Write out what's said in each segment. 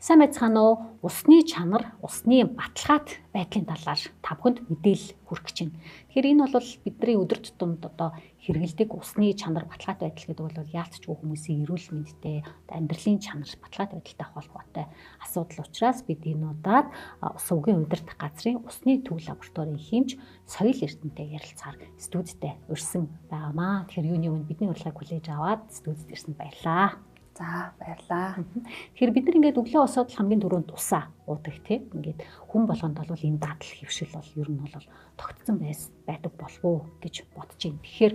Сайн байцгаана уу? Усны чанар, усны баталгаат байдлын талаар та бүхэнд мэдээлэл хүргэх гэж байна. Тэгэхээр энэ бол бидний өдөр тутамд одоо хэрэгэлдэг усны чанар, баталгаат байдал гэдэг бол яалтчгүй хүмүүсийн эрүүл мэндтэй, амьдралын чанар, баталгаат байдалтай холбоотой асуудал учраас бид энэ удаад ус өвгийн удирдах газрын усны төв лабораторийн хэмж соёл эрдэнэтэй ярилцахаар студидтэй урьсан байгаамаа. Тэгэхээр юуны өмнө бидний урилгыг хүлээж аваад студид ирсэнд баярлалаа. За баярлаа. Тэгэхээр бид нар ингээд өглөө босоод хамгийн түрүүнд усаа уудаг тийм. Ингээд хүн болгонд бол энэ дадал хөвшил бол ер нь бол тогтцсон байдаг болов уу гэж бодож байна. Тэгэхээр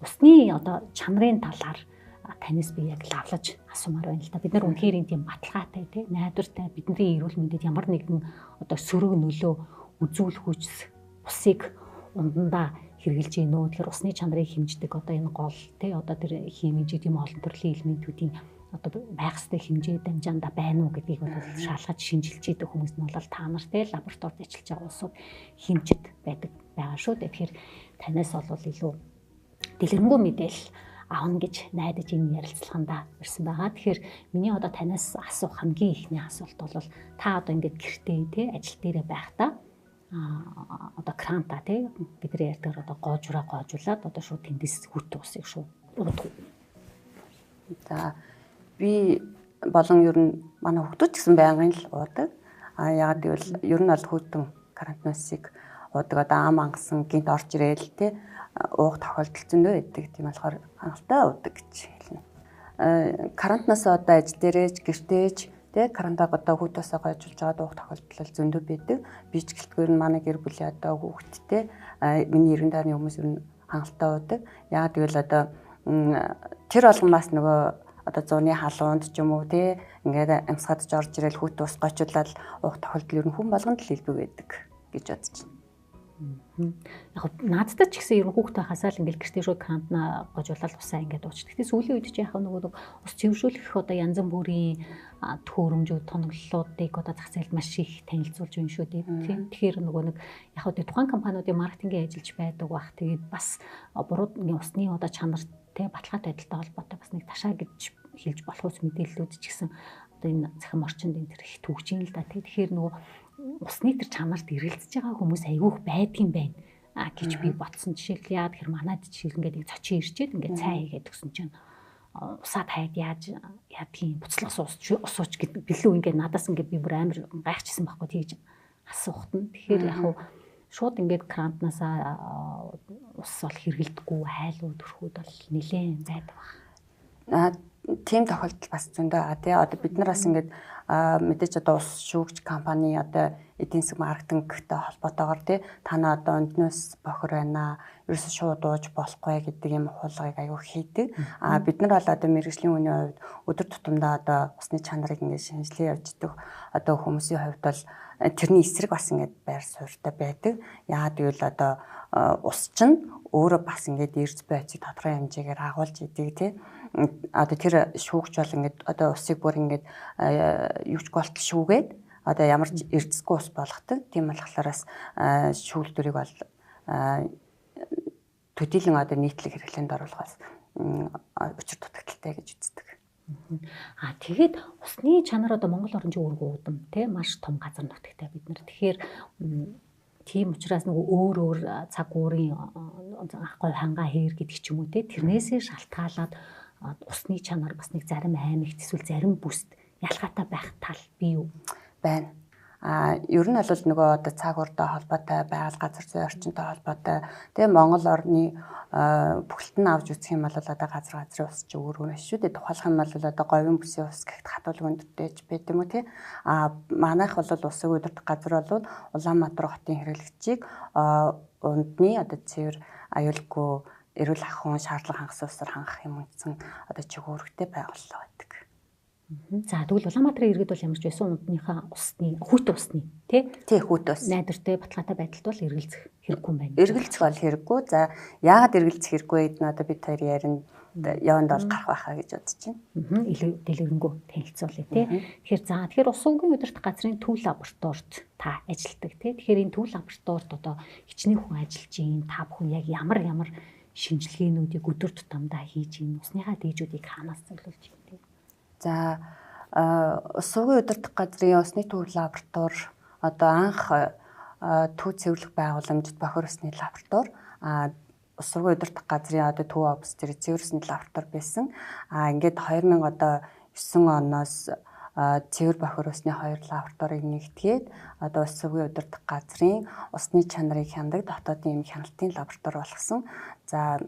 усны одоо чанарын талаар танаас би яг лавлаж асуумаар байна л да. Бид нар үнэхээр энэ тийм баталгаатай тийм найдвартай бидний эрүүл мэндэд ямар нэгэн одоо сөрөг нөлөө үзүүлэх хүч усыг ундандаа хэрэгжилж гинөө. Тэгэхээр усны чанарыг хэмждэг одоо энэ гол тий одоо тэр химижид юм олон төрлийн элементүүдийн одоо байх ёстой хэмжээ дамжаанда байна уу гэдгийг бол шалгаж шинжилж идэг хүмүүс нь бол та нар те лабораторид ажиллаж байгаа улсууд хэмжид байгаа шүү. Тэгэхээр танаас бол илүү дэлгэрэнгүй мэдээлэл авна гэж найдаж энэ ярилцлаганда ирсэн байгаа. Тэгэхээр миний одоо танаас асуух хамгийн ихний асуулт бол та одоо ингээд гэртээ те ажил дээрээ байхдаа одоо кранта те бидний ярьдаг одоо гоожуулаад одоо шууд тэндээс хүртэх усыг шууд уудаг. За би болон ер нь манай хүүхдүүд ч гэсэн байнгын л уудаг. Яагаад гэвэл ер нь бол хүүтэн карантинусыг уудаг одоо ам ангасан гинт орж ирээл те уух тохиолдол зөндөө байдаг. Тийм болохоор хангалттай уудаг гэж хэлнэ. Карантинаас одоо ажил дээрэж гэртээж те карантаг одоо хүүхдөөсөө гойжулж аваад уух тохиолдол зөндөө байдаг. Би ч гэлтгээр нь манай гэр бүлийн одоо хүүхдтэй миний 90 даарны хүмүүс ер нь хангалттай уудаг. Яагаад гэвэл одоо тэр болгоомаас нөгөө одоо зууны халуунд ч юм уу те ингээд амьсгадж орж ирэл хүүт ус гочуулаад уух тохиолдол ер нь хүн болгонд л илбэг байдаг гэж бодож байна. Яг наадтай ч гэсэн ер нь хүүхдээ хасаал ингээд гэртээ шууд крантна гожуулаад усаа ингээд уучдаг. Тэгээс сүүлийн үед ч яхаа нөгөө ус цэвэршүүлэх одоо янз бүрийн төхөөрөмжүүд тоноглолуудыг одоо зах зээлд маш их танилцуулж байна шүү дээ. Тэгэхээр нөгөө нэг яг одоо тухайн компаниудын маркетингийн ажиллаж байдаг бах. Тэгээд бас буруу усны одоо чанар тэ баталгаат байдалтай холбоотой бас нэг ташаа гэж хэлж болох ус мэдээллүүд ч гэсэн одоо энэ захим орчинд энэ төр их төгж ийн л да. Тэгэхээр нөгөө усны тэр чанарт эргэлзэж байгаа хүмүүс айгүйх байдгийн байна гэж би бодсон. Жишээл яа тэгэхээр манайд жишээл ингээд цочин ирчээд ингээд цай хийгээд өгсөн чинь усаа таад яаж яадгийн буцлагс усууч гэдэг билүү ингээд надаас ингээд би бүр амар гайхчихсан байхгүй тэгж асуухт нь. Тэгэхээр яг хуу шууд ингээд крантнасаа ус бол хэрэгэлдэггүй хайлууд өрхүүд бол нэлээд байдаг байна. Тийм тохиолдол бас зөндөө тий одоо бид нар бас ингээд мэдээж одоо ус шүүгч компани одоо эдийн засаг маркетингтэй холбоотойгоор тий танаа одоо өнднөөс бохор байна ерөөсө шууд ууж болохгүй гэдэг юм хулгайг аюу хийдэг. Бид нар бол одоо мэргэжлийн үеийн хувьд өдөр тутамдаа одоо усны чанарыг ингээд шинжилгээ явуулдаг одоо хүмүүсийн хувьд бол тэрний эсрэг бас ингээд байр суурьтай байдаг. Яагаад гэвэл одоо ус чинь өөрөө бас ингээд эрс байцыг тодорхой хэмжээгээр агуулж идэг тий. Одоо тэр шүүгч бол ингээд одоо усыг бүр ингээд юуч голтол шүүгээд одоо ямар ч эрдэсгүй ус болгодог. Тийм болохоор шүүлтүрийг бол төдийлөн одоо нийтлэг хэрэглээнд оруулахаас учир дутагдaltaй гэж үздэг. Тэгээд усны чанар одоо Монгол орнын үүрэг уудам тий маш том газар нутагтай бид нар. Тэгэхээр тийм учраас нөгөө өөр цаг уурын гой хангаа хээр гэдэг ч юм уу тий тэрнээсээ шалтгаалаад усны чанар бас нэг зарим аймагт эсвэл зарим бүст ялгаатай байх тал бий юу? Байна. Ер нь бол нөгөө одоо цаг урдаа холбоотой байгаль газар зүйн орчинтой холбоотой тэгээ Монгол орны бүхэлдэн авч үзэх юм бол одоо газрын ус чи өөр өөр шүү дээ. Тухайлх юм бол одоо говийн бүсийн ус гэхэд хатуул өндөртэйж байт юм уу тий. Манайх бол усыг удирдах газар бол Улаанбаатар хотын хэрэглэгчийг ундны одоо цэвэр аюулгүй эрүүл ахуйн шаардлага хангасан усаар хангах юм үндсэн одоо чигүүрхтэй байгууллага байдаг. За тэгвэл Улаанбаатарын иргэд бол ямар ч байсан ундныхаа усны хүүт усны тий хүүт ус найдвартай баталгаатай байдалд бол эргэлзэх хэрэггүй юм байна. Эргэлзэх бол хэрэггүй. За яагаад эргэлзэх хэрэггүй гэдэг нь одоо бид хоёр ярина яванд бол гарах байхаа гэж бодож байна. Илүү дэлгэрэнгүй танилцуулъя тий. Тэгэхээр ус өвгийн удирдах газрын төв лабораторид та ажилладаг тий. Тэгэхээр энэ төв лабораторид одоо хичнээн хүн ажиллаж ийн та бүхэн яг ямар шинжилгээнүүдийг өдөр тутамдаа хийж ийн усныхаа дээжүүдийг хаанаас зөвлөж ийн тий. За Сургууль удирдах газрын усны төв лаборатори одоо анх төв цэвэрлэх байгууламжид бохир усны лаборатори сургууль удирдах газрын одоо төв офс зэрэг цэвэрсэний лаборатори байсан. Ингээд 2009 оноос цэвэр бохир усны 2 лабораторийг нэгтгээд одоо сургууль удирдах газрын усны чанарыг хяндаг дотоодын хяналтын лаборатори болгосон. За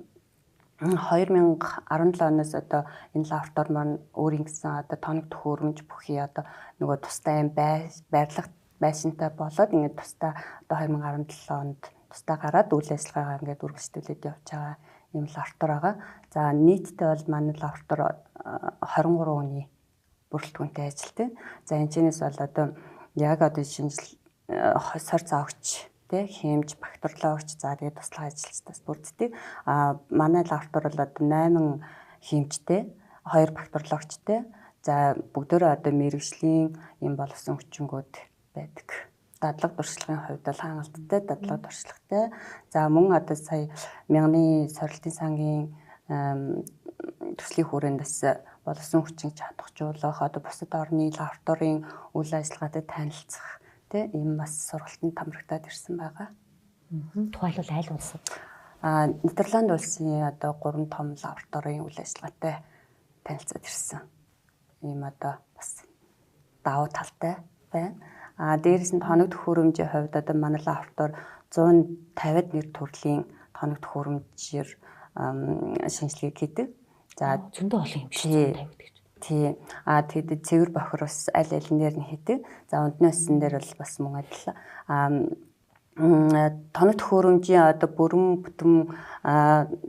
2017 оноос одоо энэ лаборатори маань өөрийн гэсэн одоо тоног төхөөрөмж бүхий одоо нөгөө тустай юм байрлах байшинтай болоод ингээд тустай одоо 2017 онд тустай гараад үйл ажиллагаагаа ингээд үргэлжлүүлээд явж байгаа юм лаборатори байгаа. За нийтдээ бол манай лаборатори 23 хүний бүрэлдэхүүнтэй ажилтдаг. За энэ чинээс бол одоо яг одоо шинжил сорь зоогч хэмж, бактериологч, за тэгээд туслах ажилчдаас бүрддэг. Манай лаборатори бол одоо 8 хэмжтэй, 2 бактериологчтой. За бүгдөө одоо мэрэгжлийн юм боловсон хүчингүүд байдаг. Дадлага туршлагын хувьд бол хангалттай, дадлага туршлагатай. За мөн одоо сая мянганы сорилтын сангийн төслийн хүрээндээс боловсон хүчин чадахжуулах, одоо бусад орны лабораторийн үйл ажиллагаатай танилцах ийм бас сургалтанд тамрагдаад ирсэн байгаа. Тухайлбал аль улсад? Нидерланд улсын одоо 3 том лабораторийн үйл ажиллагаатай танилцаад ирсэн. Ийм одоо бас давуу талтай байна. Дээрээс нь тоног төхөөрөмжийн хувьд одоо манай лаборатори 150-д нэр төрлийн тоног төхөөрөмжээр шинжилгээ хийдэг. За зөндөө олон юм шиг 150 гэж. Тий. Тэгэд цэвэр бохир ус аль алинээр нь хийдэг. За ундны усан дээр бол бас мөн адил. Тоног төхөөрөмжийн одоо бүрэн бүтэн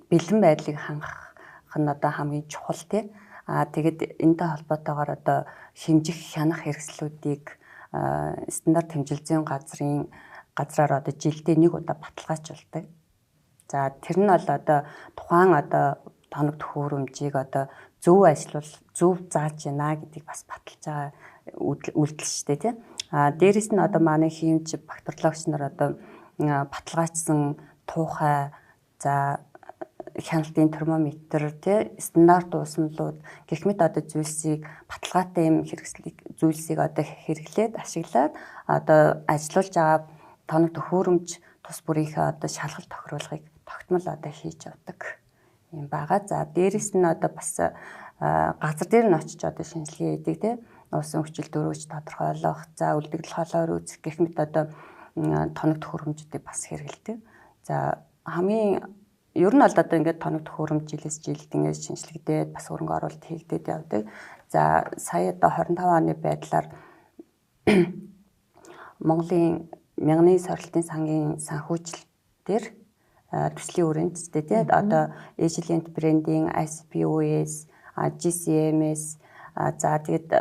бэлэн байдлыг хангах нь одоо хамгийн чухал тий. Тэгэд энэтэй холбоотойгоор одоо хэмжих хянах хэрэгслүүдийг стандарт хэмжил зүйн газраар одоо жилдээ 1 удаа баталгаажуулдаг. За тэр нь бол одоо тухайн одоо тоног төхөөрөмжийг одоо зөв ажиллуул, зөв зааж яана гэдгийг бас баталж байгаа үйлдэл шүү дээ, тийм. Дээрээс нь одоо манай хэмж бактериологч нар одоо баталгаажсан туухай, за хяналтын термометр, тийм, стандарт уусмлууд гэх мэт одоо зүйлсийг баталгаатай юм зүйлсийг одоо хэрэглээд ашиглаад одоо ажиллуулж байгаа тоног төхөөрөмж тус бүрийнхээ одоо шалгалт тохируулгыг тогтмол одоо хийж явдаг юм байгаа. За дээрээс нь одоо бас газар дээр нь очиж одоо шинжилгээ хийдэг тийм уусан хүчил дөрөвч тодорхойлох, за үлдэгдэл хоолойр үүсгэх гэх мэт одоо тоног төхөөрөмжүүдийг бас хэрэгэлдэг. За хамгийн ер нь бол одоо ингээд тоног төхөөрөмж жилээс жилд ингээд шинжилгдээд бас хөрөнгө оруулалт хийгдээд явдаг. За сая одоо 25 оны байдлаар Монголын мянганы сорилтын сангийн санхүүжил дээр төслийн хүрээнд тийм одоо Agilent брендийн ICP-OS, GCMS, за тэгээд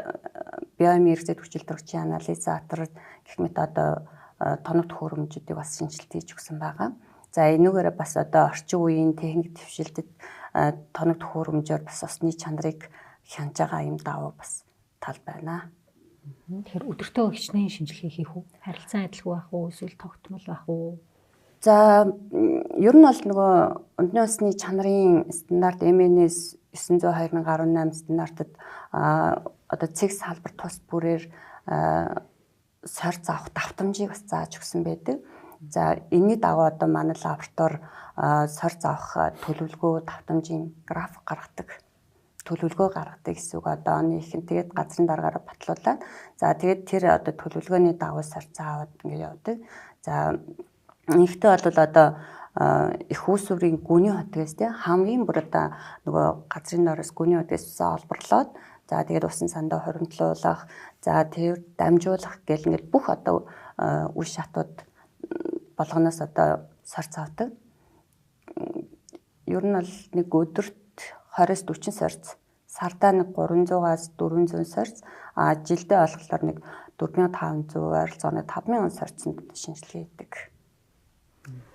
биомерзэд хүчил төрөгчийн анализатор гэх мэт одоо тоног төхөөрөмжүүдийг бас шинжилт хийж өгсөн байгаа. За энүүгээрээ бас одоо орчин үеийн техник дэвшилтэд тоног төхөөрөмжөөр бас усны чанарыг хянаж байгаа юм давуу бас тал байна. Тэгэхээр өдөртөө хичнээн шинжилгээ хийх үү? Харилцан адилгүй байх уу? Эсвэл тогтмол байх уу? За ер нь бол нөгөө ундны усны чанарын стандарт MNS 900/2018 стандартад одоо цэг салбар тус бүрээр сорь заах давтамжийг бас зааж өгсөн байдаг. За энэний дагуу одоо манай лаборатори сорь заах төлөвлөгөө давтамжийн график гаргадаг. Төлөвлөгөө гаргадаг гэсэн үг одоо оны ихэнд тэгээд газрын дараагаараа батлуулаад за тэгээд тэр одоо төлөвлөгөөний дагуу сорь заавад ингэ явдаг. За нэгтэй бол одоо их үүсвэрийн гүний хотгоос тийм хамгийн бүр одоо нөгөө газрын дороос гүний хотгоос усаа олборлоод за тэгээд усан сандаа хуримтлуулах, за тэр дамжуулах гэл ингээд бүх одоо үе шатууд болгоноос одоо сорь цавдаг. Ер нь бол нэг өдөрт 20-40 сорьц, сардаа нэг 300-аас 400 сорьц, жилдээ болохоор нэг 4500 ойролцоогоор 5000 сорьцонд шинжилгээ хийдэг.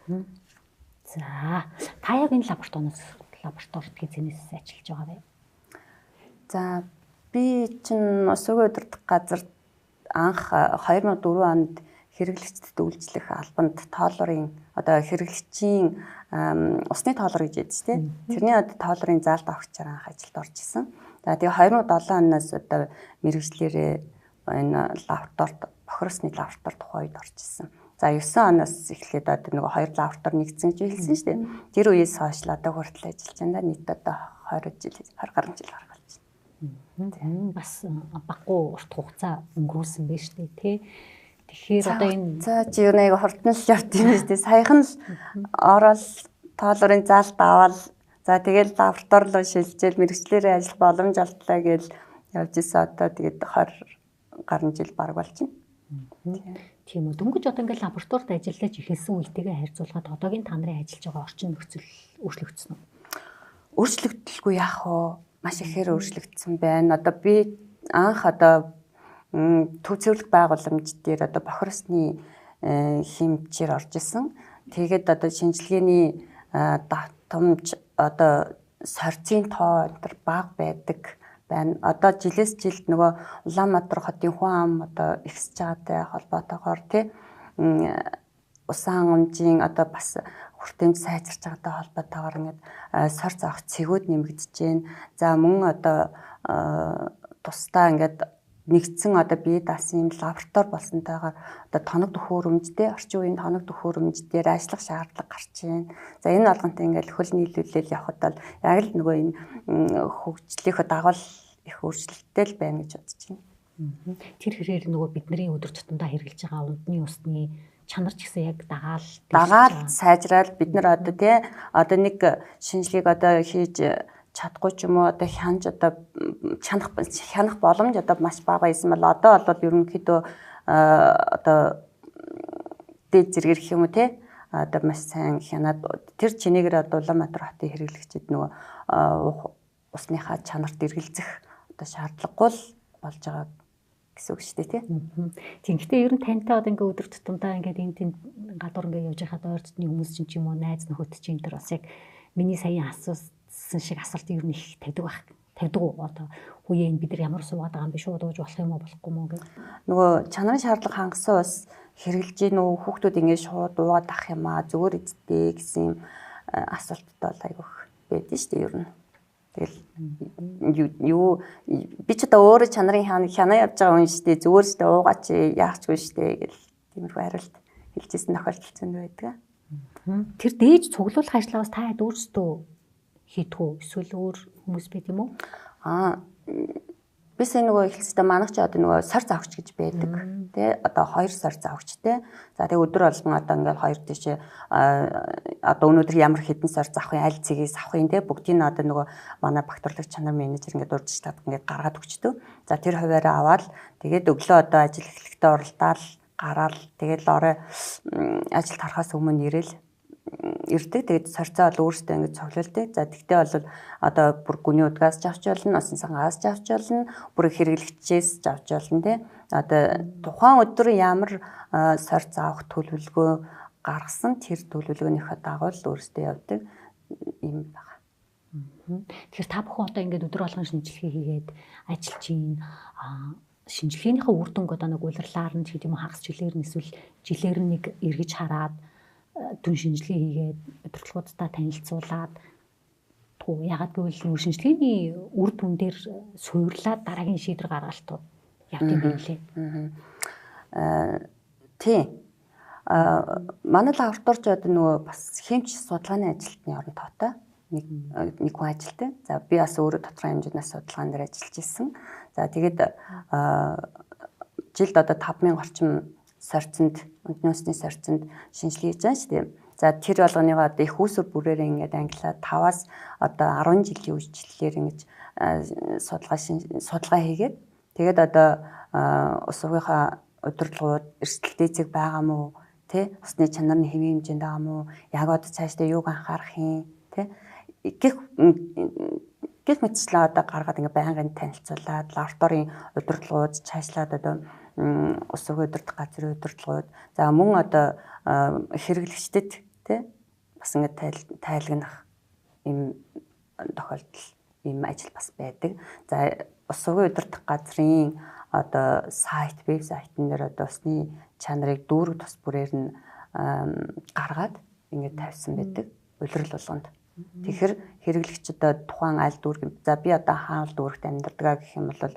За та яг энэ лабораторид хязгаарээс ажиллаж байгаа вэ? За би чинь сургууль удирдах газар анх 2004 онд хэрэглэгчдэд үйлчлэх албанд тоолрын одоо хэрэглэгчийн усны тоолор гэж ядчих тийм. Тэрний одоо тоолрын заалт авахчаар анх ажилд орж исэн. За тэгээ 2007 оноос одоо мэрэгчлэрээ энэ лабораторид бохиросны лабораторид тухайд орчихсон. За 9 оноос эхлээд одоо нэг 2 лаборатори нэгдсэн гэж хэлсэн шүү дээ. Тэр үеэс хойш л одоо хүртэл ажиллаж байна. Нийт одоо 20 гаруй жил гарах болж байна. Бас баггүй урт хугацаа өнгөрүүлсэн байж тээ тий. Тэгэхээр одоо энэ за чи юу нэг хурдан л явт юм шүү дээ. Саяхан л орол тоолорын заалт аваад за тэгэл лаборатори руу шилжээл мэрэгчлэрээ ажиллах боломж олдлаа гэж явж исэн. Одоо тэгээд 20 гаруй жил баг болж байна. Тийм үү. Дөнгөж одоо ингээд лабораторид ажиллаж эхэлсэн үетэйгээ харьцуулахад одоогийн та нарын ажиллаж байгаа орчин нөхцөл өөрчлөгдсөн үү? Өөрчлөгдөлгүй яах вэ? Маш ихээр өөрчлөгдсөн байна. Одоо би анх одоо төв зөвлөх байгууламж дээр одоо бохиросны хэмжээр орж исэн. Тэгээд одоо шинжилгээний давтамж одоо сорцын тоо энэ бага байдаг байна. Одоо жилээс жилд нөгөө Улаанбаатар хотын хүн ам одоо ихсэж байгаатай холбоотойгоор тий усан хангамжийн одоо бас хүртээмж сайжирч байгаатай холбоотойгоор ингээд сорц авах цэгүүд нэмэгдэж байна. За мөн одоо тусдаа ингээд нэгдсэн одоо бие даасан юм лаборатори болсонтойгоор одоо тоног төхөөрөмжтэй орчин үеийн тоног төхөөрөмж дээр ажиллах шаардлага гарч байна. За энэ алгантай ингээд хөл нийлүүлэл явхад бол яг л нөгөө энэ хөгжлийнхөө дагавал их өөрчлөлттэй л байна гэж бодож байна. Тэр хэрээр нөгөө бидний өдөр тутамдаа хэрэглэж байгаа ундны усны чанар ч гэсэн яг дагаад сайжраад бид нар одоо тий одоо нэг шинжилгээг одоо хийж чадахгүй ч юм уу одоо хянаж одоо хянах боломж одоо маш бага байсан бол одоо бол ерөнхийдөө одоо дээд зэрэг гэх юм уу те одоо маш сайн хянаад тэр чинээгээр одоо Улаанбаатар хотын хэрэглэгчид нөгөө усныхаа чанарт эргэлзэх одоо шаардлагагүй л болж байгаа гэсэн үг шүү дээ тий. Тийм. Гэхдээ ер нь тантай одоо ингээ өдөр тутамдаа ингээ энэ гадуур ингээ явж байхад ойр дотны хүмүүс чинь ч юм уу найз нөхөд чинь энэ төр бас яг миний саяхан асуусан шиг асуулт ер нь их тавьдаг уу одоо хүүе энэ бид нар ямар суугаад байгаа юм бэ шууд ууж болох юм уу болохгүй юм уу гэх. Нөгөө чанарын шаардлага хангасан бас хэрэгжилж гин үү хүүхдүүд ингээ шууд уугаад ах юм аа зүгээр эцтэй гэсэн асуултууд бол айгүйх байдэн шүү дээ ер нь. Тэгэл юу би ч одоо өөрөө чанарын хянаа явж байгаа хүн шүү дээ зүгээр шүү дээ уугаач яахчгүй шүү дээ гэл тиймэрхүү хариулт хэлжсэн тохиолдол зөнд байдаг. Тэр дээж цуглуулах ажлаас та өөрсдөө хийдэг үү? Эсвэл өөр хүмүүс байт юм уу? Би сая нөгөө эхэлсэдээ манайх ч одоо нөгөө сорц авахч гэж байдаг. Тэ одоо 2 сорц авахчтэй. За тэгээ өдөр болгон одоо ингээл 2 тийш одоо өнөөдөр ямар хэдэн сорц авах юм аль цэгээс авах юм те бүгдийг нь одоо нөгөө манай бактериологи чанар менежер ингээд урьдчилаад ингээд гаргаад өгчдөг. За тэр хуваараа аваад тэгээд өглөө одоо ажил эхлэхдээ оролдоод гараал тэгээд орой ажил тарахаас өмнө ирээл ирдэг. Тэгээд сорцоо бол өөртөө ингэж цоглуулдаг. За тэгтээ бол одоо бүр гүний удгаас авч болно, осон сангаас авч болно, бүр хэрэглэгчээс авч болно тий. Одоо тухайн өдөр ямар сорц авах төлөвлөгөө гаргасан тэр төлөвлөгөөнийхөө дагуу л өөртөө явдаг юм байна. Тэгэхээр та бүхэн одоо ингэж өдөр болгон шинжилгээ хийгээд ажиллаж ийн шинжилгээнийхээ үр дүнг одоо нэг улирлаар нь ч гэдэг юм хагас жилээр нь эсвэл жилээр нь нэг эргэж хараад түн шинжилгээ хийгээд удирдлагуудтай танилцуулаад ягаад гэвэл нүүр шинжилгээний үр дүн дээр суйрлаад дараагийн шийдвэр гаргалтууд явдаг юм лээ. Тийм. Манай лабораторич одоо нөгөө бас хэмжиж судалгааны ажилтны орон тоотой нэг хүн ажилтай. За би бас өөрөө тодорхой хэмжээний судалгаан дээр ажиллаж ирсэн. За тэгээд жилд одоо 5000 орчим сорцонд ундны усны сорцонд шинжилгээ хийж байгаа шүү дээ. За тэр болгоныгоо одоо их үүсвэр бүрээрээ ингээд англиад 5-аас одоо 10 жилийн үечлэлээр ингэж судалгаа хийгээд тэгээд одоо ус угийнхаа удирдлагууд эрсдэл дээцэг байгаа мó тэ усны чанар нь хэвийн хэмжээнд байгаа мó яг одоо цаашдаа юуг анхаарах юм тэ гэх мэтчлээ одоо гаргаад ингээд байнгын танилцуулаад лабораторийн удирдлагууд цаашлаад одоо ус угийн удирдах газрын удирдлагууд за мөн одоо хэрэглэгчдэд тий бас ингээд тайлагнах юм тохиолдол юм ажил бас байдаг. За ус угийн удирдах газрын одоо сайт веб сайтн дээр одоо усны чанарыг дүүрэг тус бүрээр нь гаргаад ингээд тавьсан байдаг. Улирал болгонд Тэгэхээр хэрэглэгч одоо тухайн аль дүүрэг за би одоо хаавал дүүрэгт амьдардаг гэх юм бол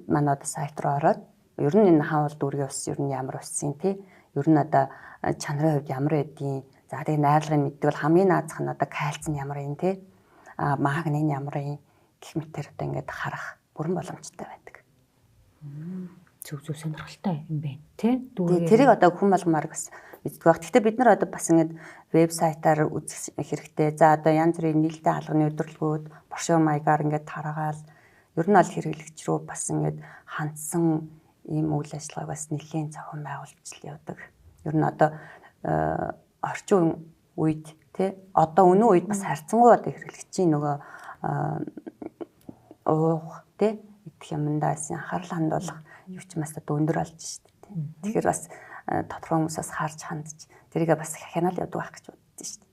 манай одоо сайт руу ороод ер нь энэ хаавал дүүргийн ус ер нь ямар усын тий ер нь одоо чанарын хувьд ямар байдгийг за тэгээ найрлагын мэддэг бол хамгийн наазах нь одоо кальц нь ямар юм тий магний нь ямар юм гэх мэтэр одоо ингээд харах бүрэн боломжтой байдаг. Зөв сонирхолтой юм байна тий дүүрэг. Тэрийг одоо хүн болгомоор бас мэддэг баг. Гэхдээ бид нар одоо бас ингээд вебсайтаар үзэх хэрэгтэй. За одоо янз бүрийн нийлдэт алганы өдөрлгүүд боршоо маягаар ингээд тараагаал ер нь аль хэрэглэгч рүү бас ингээд хандсан ийм үйл ажиллагааг бас нэлийн зохион байгуулж явдаг. Ер нь одоо орчин үед тий одоо өнөө үед бас харьцангуй одоо хэрэглэгчийн нөгөө уух тий идэх юмдаас анхаарал хандуулах юу ч бас одоо өндөр болж штэ тий. Тэгэхээр бас тодорхой хүмүүсээс харж хандж тэрийгээ бас хянаал явдаг байх гэж боддоо штэ.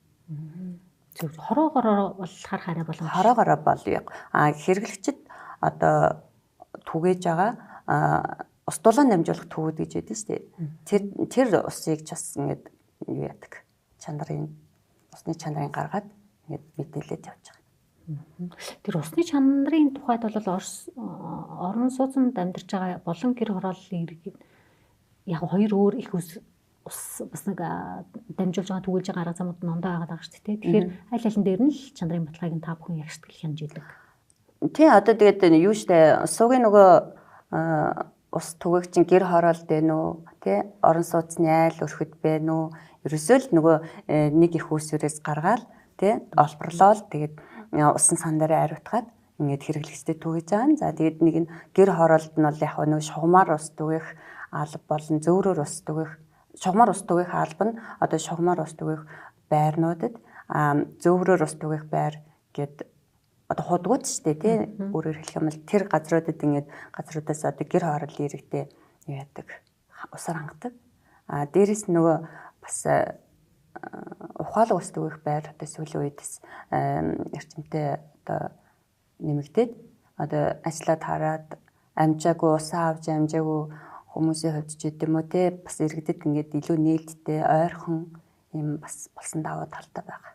Зөв хороогоор бол харах арай боломжтой. Хороогоор бол хэрэглэгчд одоо түгээж байгаа ус дулаан дамжуулах төвүүд гэж байдаг шүү дээ. Тэр усыг ч бас ингээд юу яадаг. Усны чанарыг гаргаад ингээд мэдээлээд явж байгаа. Тэр усны чанарын тухайд бол орон сууцнд амьдарч байгаа болон гэр хорооллын иргэд яг хоёр өөр их ус бас нэг дамжуулж байгаа түгүүлж байгаа арга замууд нондоо байгаа шүү дээ. Тэгэхээр аль алин дээр нь л чанарын баталгааг нь та бүхэн ягштгал хянжийлэг. Тий одоо тэгээд юу штэ суугийн нөгөө ус түгээх чинь гэр хороолд байна уу тий орон сууцны айл өрхөд байна уу ерөөсөө л нөгөө нэг их үүсвэрээс гаргаад тий олборлол тэгээд усан сан дээр ариутгаад ингээд хэрэглэгчтэй түгэж байгаа. За тэгээд нэг нь гэр хороолд нь бол яг нөгөө шугамар ус түгэх алба болон зөөврөөр ус түгэх шугамар ус түгэх алба нь одоо шугамар ус түгэх байрнуудад зөөврөөр ус түгэх байр гэд одоо худгууд шүү дээ тий өөрөөр хэлэх юм бол тэр газруудад ингээд газруудаас одоо гэр хорооллын иргэдэд юу яадаг усаар хангадаг. Дээрээс нөгөө бас ухаалаг ус түгэх байр одоо сүүлийн үедс эрчимтэй одоо нэмэгдээд одоо ажиллаад хараад амжаагүй усаа авч амжаагүй хүмүүсийн хувьд ч гэдэг юм уу тий бас иргэдэд ингээд илүү нээлттэй ойрхон юм бас болсон даваа талтай байгаа.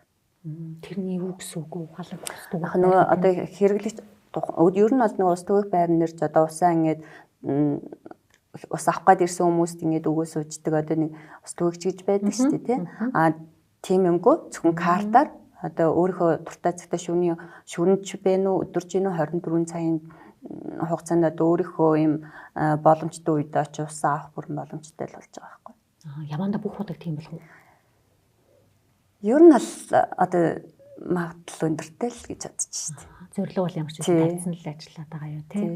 Тэрний юу гэсэн үг ухаалаг ус түгэх нөгөө одоо хэрэглэгч ер нь бол нөгөө ус түгэх байр нэрж одоо усаа ингээд ус авах гээд ирсэн хүмүүст ингээд өгөө сууждаг одоо нэг ус түгэгч гэж байдаг шүү дээ тий. Тийм юмгүй зөвхөн картаар одоо өөрийнхөө дуртай цагтаа шүрэнч байна уу өдөрж гинүү 24 цагийн хугацаанд одоо өөрийнхөө юм боломжтой үед очиж ус авах бүрэн боломжтой л болж байгаа байхгүй. Ямаанда бүх удаг тийм болов уу? Ер нь л одоо магадлал өндөртэй л гэж бодож шүү дээ. Зөвлөгөө бол ямар ч зүйл тавьсан л ажиллаад байгаа юу тий.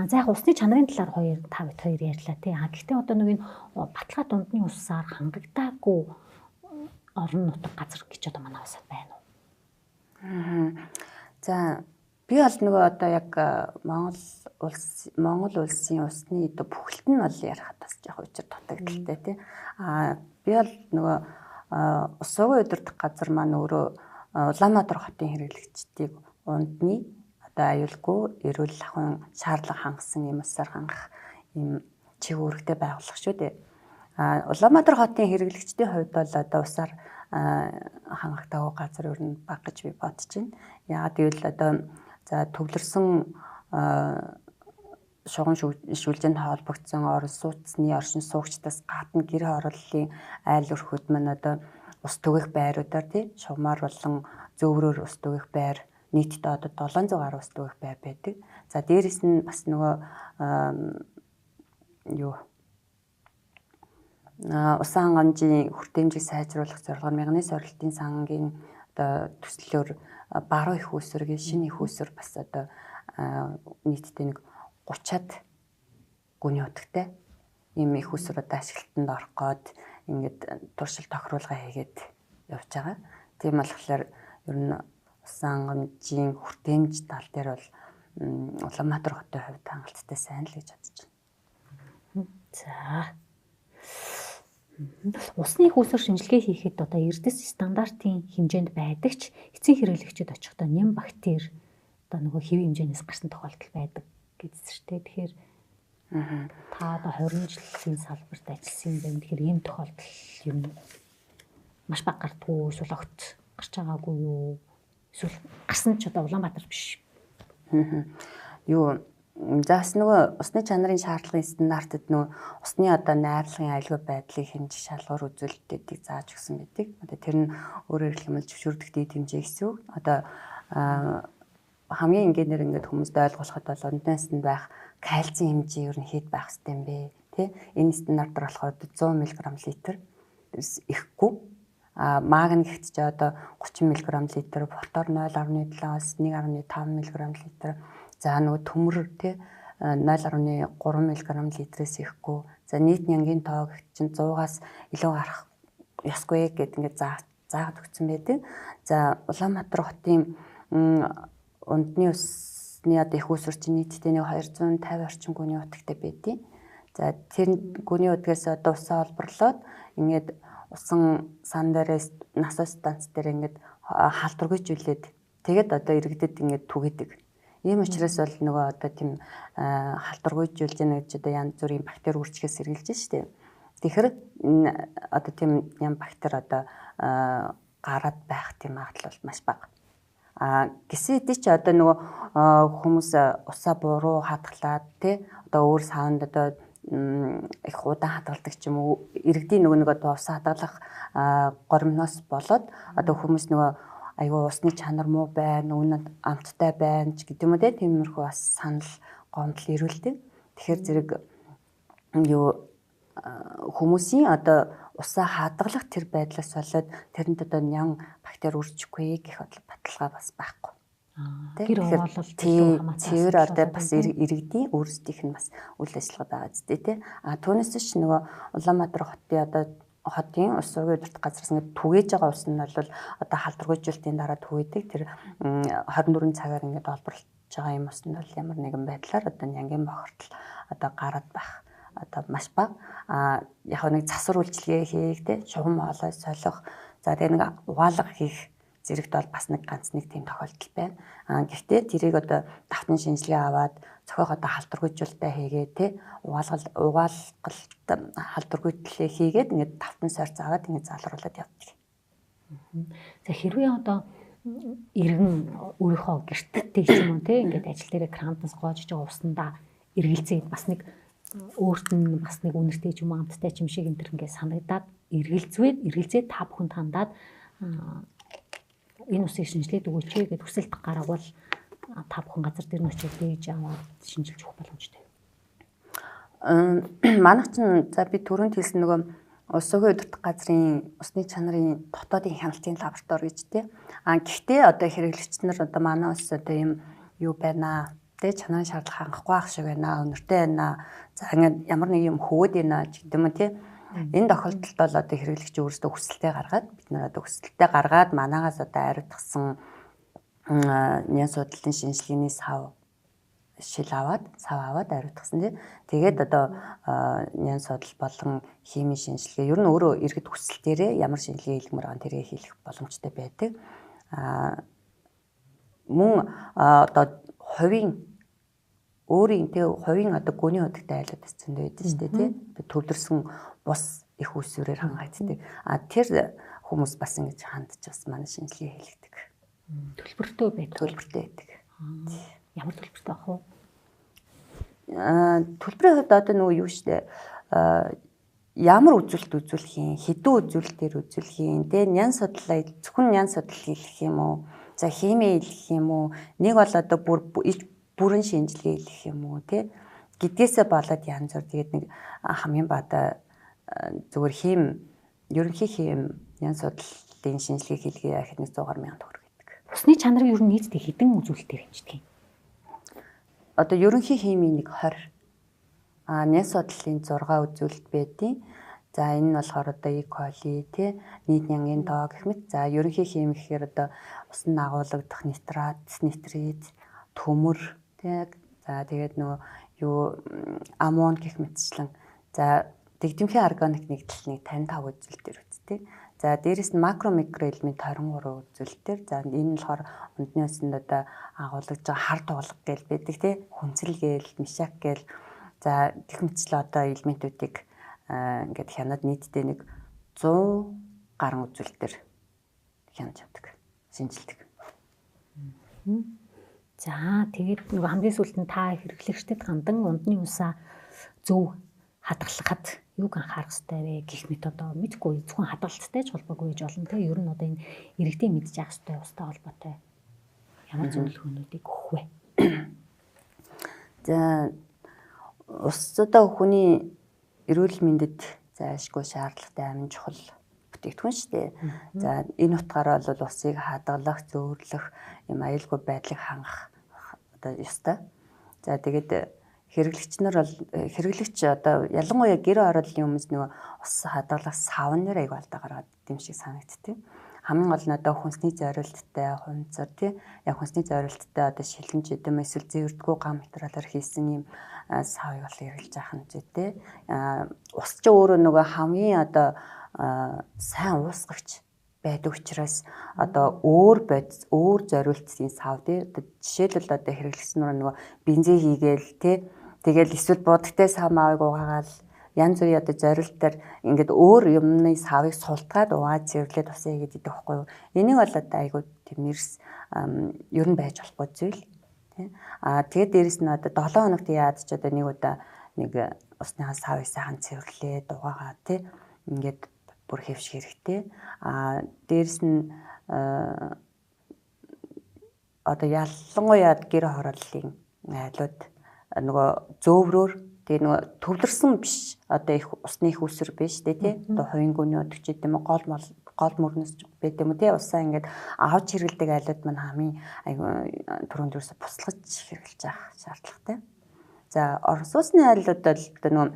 За яг усны чанарын талаар та бид хоёр ярьлаа тий. Гэхдээ одоо нэг энэ баталгаа дундны усаар хангагдаагүй орон нутаг газар гэж одоо манай усад байна уу? За би бол нөгөө одоо яг Монгол улсын усны одоо бүхэлд нь бол ярихад бас яг учир дутагдaltaй тий. Би бол нөгөө ус суугийн удирдах газар маань өөрөө Улаанбаатар хотын хэрэглэгчдийг ундны одоо аюулгүй эрүүл ахуйн шаардлага хангасан юм усаар хангах юм чиг үүрэгтэй байгууллага шүү дээ. Улаанбаатар хотын хэрэглэгчдийн хувьд бол одоо усаар хангалттай газар ер нь бага гэж би бодож байна. Яагаад гэвэл одоо за төвлөрсөн шугам шүлжээнд холбогдсон орон сууцны оршин суугчдаас гадна гэр хорооллын айл өрхөд маань одоо ус түгэх байруудаар тий шугамар болон зөөврөөр ус түгэх байр нийтдээ одоо 700 гаруй ус түгэх байр байдаг. За дээрэс нь бас нөгөө усан хангамжийн хүртээмжийг сайжруулах зорилгоор мягны сорилтын сангийн одоо төслөөр баруун их үүсвэргийн шинэ их үүсвэр бас одоо нийтдээ нэг 30-аад гүний утгатай ийм их усрууд ашиглалтанд орох гээд ингээд туршил тохируулга хийгээд явж байгаа. Тийм болохоор ер нь усан хангамжийн хүртээмж тал дээр бол Улаанбаатар хотын хувьд хангалттай сайн л гэж бодож байна. За. Усны их усвэр шинжилгээ хийхэд одоо эрдэс стандартын хэмжээнд байдаг ч эцсийн хэрэглэгчид очихдоо нэм бактери одоо нөгөө хэвийн хэмжээнээс гарсан тохиолдол байдаг гэсэн шүү дээ. Тэгэхээр та одоо 20 жилийн салбарт ажилласан юм байна. Тэгэхээр ийм тохиолдол юм маш бага гардгүй эсвэл огт гарч байгаагүй юу? Эсвэл гарсан ч одоо Улаанбаатар биш. Юу заас нөгөө усны чанарын шаардлагын стандартад нөгөө усны одоо найрлагын аюулгүй байдлыг хэмжих шалгуур үзүүлэлтүүдийг зааж өгсөн байдаг. Одоо тэр нь өөрөөр хэлэх юм бол зөвшөөрөгдөж дэд хэмжээ гэсэн үг. Одоо хамгийн энгийнээр ингээд хүмүүст ойлгуулахад бол унднаас нь байх кальцийн хэмжээ ер нь хэд байх хэвтэй юм бэ? Тэ? Энэ стандартаар болохоор 100 мг литр ихгүй. Магний гэхдээ ч одоо 30 мг литр, фосфор 0.7-аас 1.5 мг литр. За нөгөө төмөр тий 0.3 мг литрээс ихгүй. За нийт нянгийн тоо гэх чинь 100-аас илүү гарах ёсгүй гэд ингээд заагаад өгсөн байдаг. За Улаанбаатар хотын ундны усны одоо их усүр чинь нийтдээ нэг 250 орчим гүний утгатай байдیں۔ За тэр гүний утгаас одоо усаа олборлоод ингээд усан сан дээрээс насос станц дээр ингээд халдваргүйжүүлээд тэгээд одоо иргэдэд ингээд түгээдэг. Ийм учраас бол нөгөө одоо тийм халдваргүйжүүлж яана гэж одоо янз бүрийн бактери үржихээс сэргийлж штеп. Тэгэхээр одоо тийм ям бактери одоо гараад байх тийм магадлал маш бага. Гэсэн хэдий ч одоо нөгөө хүмүүс усаа буруу хадгалаад тий одоо өөр саунд одоо их удаан хадгалдаг ч юм уу иргэдийн нөгөө одоо усаа хадгалах горимноос болоод одоо хүмүүс нөгөө айгүй усны чанар муу байна, үнэнд амттай байна ч гэдэг юм уу тиймэрхүү бас санал гомдол ирүүлдэг. Тэгэхээр зэрэг юу хүмүүсийн одоо усаа хадгалах тэр байдлаас болоод тэрэнд одоо нян бактери үржихгүй гэх баталгаа бас байхгүй. Тэгэхээр одоо бас иргэдийн өөрсдийнх нь бас үйл ажиллагаа байгаа зү тий. Түүнээс ч нөгөө Улаанбаатар хотын одоо хотын ус сургууль удирдах газраас ингээд түгээж байгаа ус нь бол одоо халдваргүйжүүлэлтийн дараа түгээдэг. Тэр 24 цагаар ингээд олборлож байгаа юм ус нь бол ямар нэгэн байдлаар одоо нянгийн бохирдол одоо гараад байх одоо маш бага. Яг нэг засвар үйлчилгээ хийх те шугам хоолой солих. За тэгээ нэг угаалга хийх зэрэгт бол бас нэг ганц нэг тийм тохиолдол байна. Гэхдээ тэрийг одоо давтан шинжилгээ аваад цохиох одоо халдваргүйжүүлэлтээ хийгээ те угаалгалт халдваргүйтлээ хийгээд ингээд давтан сорьц аваад ингээд залруулад явдаг. За хэрвээ одоо иргэн өөрийнхөө гэрттэй юм уу те ингээд ажил дээр крантаас гоожж байгаа уснаа эргэлзээд бас нэг өөрт нь бас нэг үнэртэй ч юм уу амттай ч юм шиг энэ төр ингээд санагдаад эргэлзээд та бүхэнд хандаад энэ усыг шинжилээд өгөөч гэдэг хүсэлт гаргавал та бүхэн газар дээр нь очиж дээж аваад шинжилж өгөх боломжтой. Манайх чинь за би түрүүнд хэлсэн нөгөө улс орон удирдах газрын усны чанарын дотоодын хяналтын лаборатори гэж тий. Гэхдээ одоо хэрэглэгч нар одоо манай ус одоо юм юу байна тий чанарын шаардлага хангахгүй байх шиг байна, өнөртэй байна. За ингээд ямар нэг юм хөвөөд байна ч гэдэг юм тий. Энэ тохиолдолд бол одоо хэрэглэгч өөрөөсөө хүсэлтээ гаргаад бид нар одоо хүсэлтээ гаргаад манаагаас одоо ариутгсан нян судлалын шинжилгээний сав аваад ариутгсан тий. Тэгээд одоо нян судлал болон химийн шинжилгээ ер нь өөрөө иргэд хүсэлтээрээ ямар шинжилгээ хийлгэмээр байгаа тэрийг хийх боломжтой байдаг. Мөн одоо хувийн одоо гүний удагтай айлууд зөндөө байдаг шүү дээ тий. Төвлөрсөн бус их усүрээр хангагддаг. Тэр хүмүүс бас ингэж хандж бас манай шинжилгээ хийлгдэг. Төлбөртэй байдаг. Ямар төлбөртэй ах вэ? Төлбөрийн хувьд одоо нөгөө юу штэ ямар үзүүлэлт үзүүлэх юм, хэдэн үзүүлэлтээр үзүүлэх юм, тэ нян судлаа зөвхөн нян судлал хийх юм уу? За химийн хийх юм уу? Нэг бол одоо бүрэн шинжилгээ хийх юм уу, тэ? Гэдгээсээ болоод янз бүр тэгээд нэг хамгийн бада зүгээр ерөнхий хим нян судлалын шинжилгээ хийлгээ яхад нэг 100,000 төгрөг гэдэг. Усны чанарыг ер нь нийтдээ хэдэн үзүүлэлтээр хэмждэг юм? Одоо ерөнхий химийн нэг 20. Нян судлалын 6 үзүүлэлт байдیں۔ За энэ нь болохоор одоо E. coli тий нийт нянгийн тоо гэх мэт. За ерөнхий хим гэхээр одоо усанд агуулгадах нитрат, нитрит, төмөр тий. За тэгээд нөгөө юу аммон гэх мэтчлэн. За дэгдэмхийн органик нэгдэл нэг 55 үзүүлэлтээр үздэг. За дээрэс нь макро микро элемент 23 үзүүлэлтээр. За энэ нь болохоор ундны усанд одоо агуулгаж байгаа хар туулга гээл байдаг тий. Хүнцэл гээл, мишак гээл. За гэх мэтчлэн одоо элементүүдийг ингээд хянаад нийтдээ нэг 100 гаруй үзүүлэлтээр хянаж явдаг. Шинжилдэг. За тэгээд нөгөө хамгийн сүүлд нь та хэрэглэгчдэд хандан ундны усаа зөв хадгалахад юуг анхаарах хэрэгтэй вэ гэх мэт одоо мэдгүй зөвхөн хадгалцтай ч холбоогүй гэж болно те. Ер нь одоо энэ иргэдийн мэдж явах хэрэгтэй устай холбоотой ямар зөвлөгөөнүүдийг өгөх вэ? За ус одоо хүний эрүүл мэндэд зайлшгүй шаардлагатай амин чухал бүтээгдэхүүн шүү дээ. За энэ утгаараа бол усыг хадгалах, зөөрлөх юм аюулгүй байдлыг хангах одоо ёстой. За тэгээд хэрэглэгч одоо ялангуяа гэр ороолын хүмүүс нөгөө ус хадгалах савнаар аяг алдаа гаргаад идэм шиг санагдтыг. Хамгийн гол нь одоо хүнсний зориулттай хунцар тий яг хүнсний зориулттай одоо шилэнч эдэм эсвэл зэвэрдгүү гам материалаар хийсэн юм савыг бол хэрэглэж авах нь зүйтэй. Ус ч өөрөө нөгөө хамгийн одоо сайн уусгагч байдаг учраас одоо өөр зориултын сав тий жишээлбэл одоо хэрэглэгчнэр нөгөө бензин хийгээл тий тэгэл эсвэл будагтай сав маавыг угаагаал янз бүрийн одоо зориултаар ингээд өөр юмны савыг султгаад угаад цэвэрлээд усаа хийгээд идэх байхгүй юу. Энийг бол одоо айгуу тиймэрс ер нь байж болохгүй зүйл тий. Тэгээд дээрэс нь одоо 7 хоногт яад ч одоо нэг удаа нэг усныхаа савыг сайхан цэвэрлээд угаагаад тий ингээд бүр хэвших хэрэгтэй. Дээрэс нь одоо ялангуяа гэр хорооллын айлууд нөгөө зөөврөөр тэгээ нөгөө төвлөрсөн биш одоо их усны их үсэр биш тий одоо хувингүний өдөг ч гэдэм гол мөрнөс байт юм тий усаа ингээд авч хэргэлдэг айлууд маань хамгийн түрүүнд юусе буцалгаж хэрэглэж авах шаардлагатай. За орос усны айлууд бол нөгөө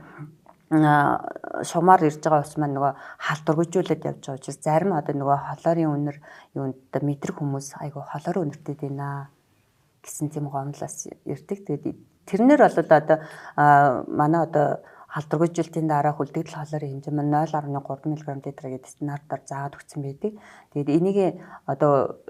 шумаар ирж байгаа ус маань нөгөө халдваргүйжүүлээд явж байгаа учраас зарим одоо нөгөө холоорын үнэр юунд одоо мэдрэг хүмүүс айгу холоор үнэртэй дийнаа гэсэн тийм гомдлоос ирдэг. Тэгээд тэрнэр бол одоо манай одоо халдваргүйжүүлэлтийн дараа хүлдэгдэл холоорын хэмжээ маань 0.3 мг тетра гэдэг стандартаар заагаад өгсөн байдаг. Тэгээд энийг одоо